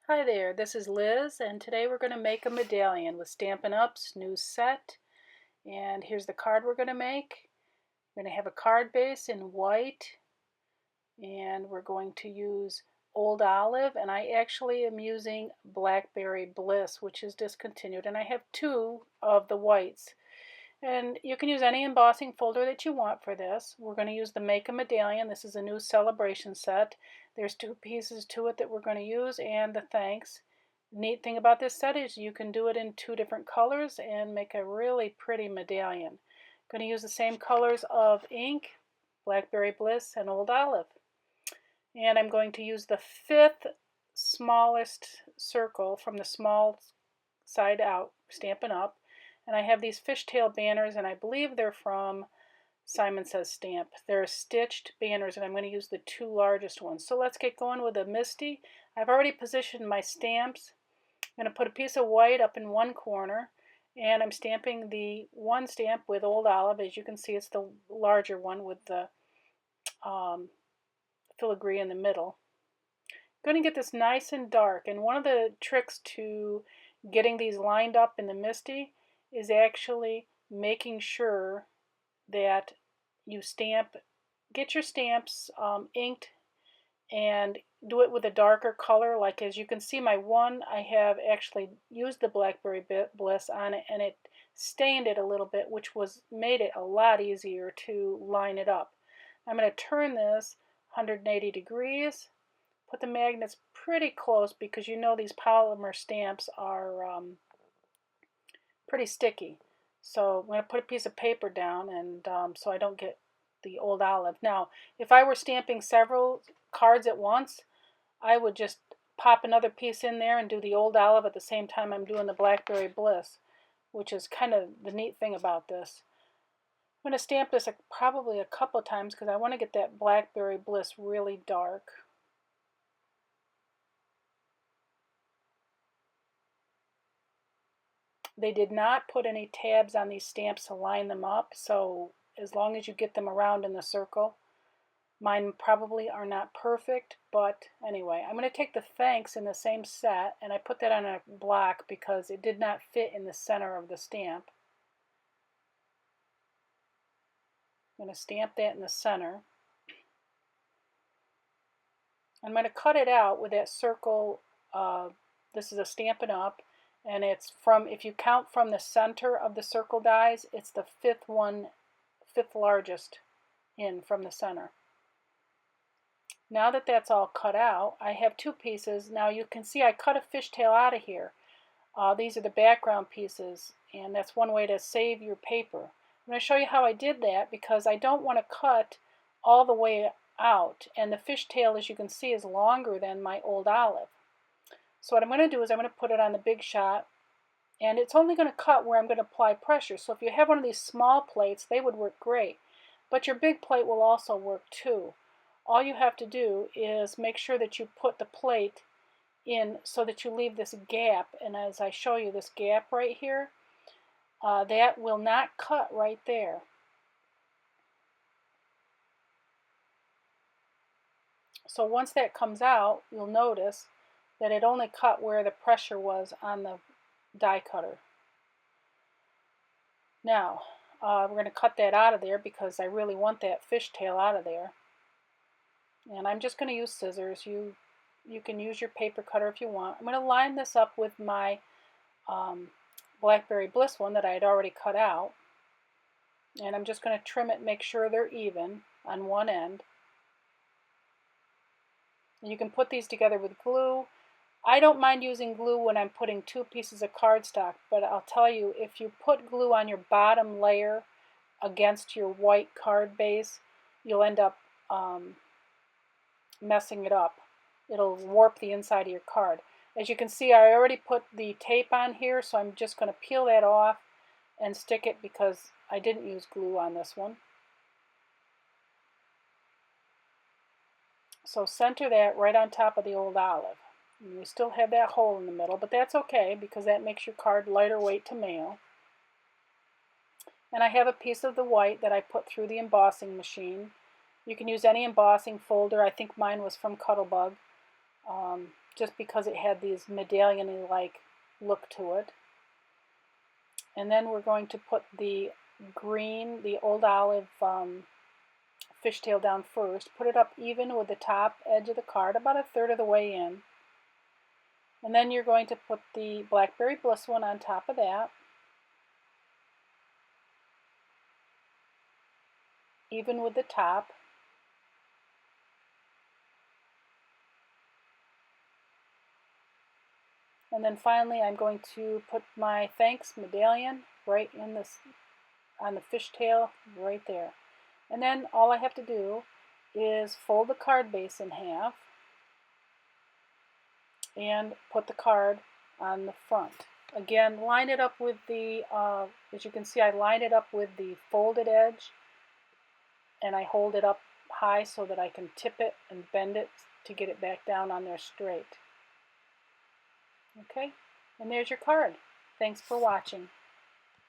Hi there, this is Liz, and today we're going to make a medallion with Stampin' Up's new set. And here's the card we're going to make. We're going to have a card base in white, and we're going to use Old Olive, and I actually am using Blackberry Bliss, which is discontinued, and I have two of the whites. And you can use any embossing folder that you want for this. We're going to use the Make a Medallion. This is a new celebration set. There's two pieces to it that we're going to use and the thanks. Neat thing about this set is you can do it in two different colors and make a really pretty medallion. I'm going to use the same colors of ink, Blackberry Bliss and Old Olive. And I'm going to use the fifth smallest circle from the small side out, Stampin' Up. And I have these fishtail banners, and I believe they're from Simon Says Stamp. They're stitched banners, and I'm going to use the two largest ones. So let's get going with a Misty. I've already positioned my stamps. I'm going to put a piece of white up in one corner, and I'm stamping the one stamp with Old Olive. As you can see, it's the larger one with the filigree in the middle. I'm going to get this nice and dark, and one of the tricks to getting these lined up in the Misty is actually making sure that you get your stamps inked and do it with a darker color. Like as you can see, my one, I have actually used the Blackberry Bliss on it, and it stained it a little bit, which made it a lot easier to line it up. I'm going to turn this 180 degrees, put the magnets pretty close because you know these polymer stamps are pretty sticky. So I'm going to put a piece of paper down and so I don't get the Old Olive. Now, if I were stamping several cards at once, I would just pop another piece in there and do the Old Olive at the same time I'm doing the Blackberry Bliss, which is kind of the neat thing about this. I'm going to stamp this probably a couple of times because I want to get that Blackberry Bliss really dark. They did not put any tabs on these stamps to line them up, so as long as you get them around in the circle. Mine probably are not perfect, but anyway, I'm going to take the thanks in the same set, and I put that on a block because it did not fit in the center of the stamp. I'm going to stamp that in the center. I'm going to cut it out with that circle. This is a Stampin' Up, and it's from, if you count from the center of the circle dies, it's the fifth largest in from the center. Now that that's all cut out, I have two pieces. Now you can see I cut a fishtail out of here. These are the background pieces, and that's one way to save your paper. I'm going to show you how I did that because I don't want to cut all the way out, and the fishtail, as you can see, is longer than my Old Olive. So what I'm going to do is I'm going to put it on the Big Shot, and it's only going to cut where I'm going to apply pressure. So if you have one of these small plates, they would work great, but your big plate will also work too. All you have to do is make sure that you put the plate in so that you leave this gap, and as I show you this gap right here, that will not cut right there. So once that comes out, you'll notice that it only cut where the pressure was on the die cutter. Now, we're going to cut that out of there because I really want that fishtail out of there. And I'm just going to use scissors. You can use your paper cutter if you want. I'm going to line this up with my Blackberry Bliss one that I had already cut out. And I'm just going to trim it, make sure they're even on one end. You can put these together with glue. I don't mind using glue when I'm putting two pieces of cardstock, but I'll tell you, if you put glue on your bottom layer against your white card base, you'll end up messing it up. It'll warp the inside of your card. As you can see, I already put the tape on here, so I'm just going to peel that off and stick it because I didn't use glue on this one. So center that right on top of the Old Olive. And we still have that hole in the middle, but that's okay because that makes your card lighter weight to mail. And I have a piece of the white that I put through the embossing machine. You can use any embossing folder. I think mine was from Cuttlebug. just because it had these medallion-like look to it. And then we're going to put the green, the old olive fishtail down first. Put it up even with the top edge of the card, about a third of the way in. And then you're going to put the Blackberry Bliss one on top of that. Even with the top. And then finally I'm going to put my Thanks medallion right in this, on the fishtail right there. And then all I have to do is fold the card base in half and put the card on the front. Again, line it up with the, as you can see, I line it up with the folded edge, and I hold it up high so that I can tip it and bend it to get it back down on there straight. Okay, and there's your card. Thanks for watching.